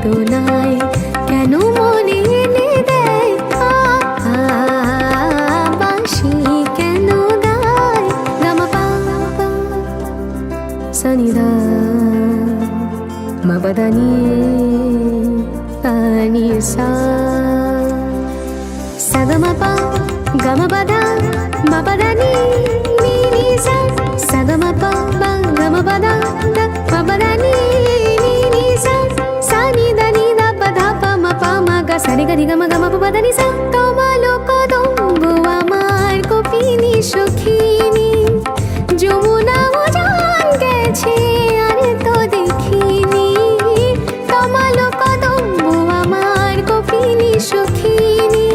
বেদনায় কেন মনে এনে দেয় বাঁশি কেন গায় গামা পা সনিদা মবদানি তানি সা সগমপা গমপদা মপদানি নিনি সা সগমপা গমপদা মপদানি নিনি সা সানি দানি দা পদা পম পম গ সরি গরি গম গম পদানি সা তোমালো কদম্বু আমার কপিনি সখিনী যমুনা জান গেছে আর তো দেখিনি তোমালো কদম্বু আমার কপিনি সখিনী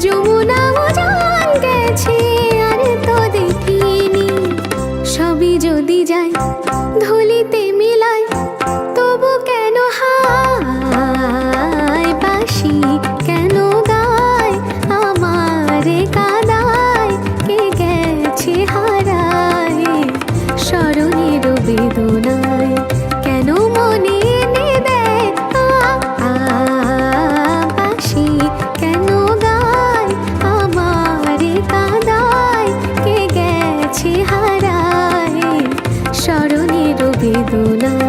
যমুনা জান গেছে আর তো দেখিনি সবই যদি যায় ধুলিতে মিলায় তবু কেন হায় বাঁশি কেন গায় আমারে কাদায় কে গেছে হারায় স্মরণের বেদনায় কেন মনে এনে দেয় বাঁশি কেন গায় আমারে কাদায় কে গেছে হারায় স্মরণের বেদনায়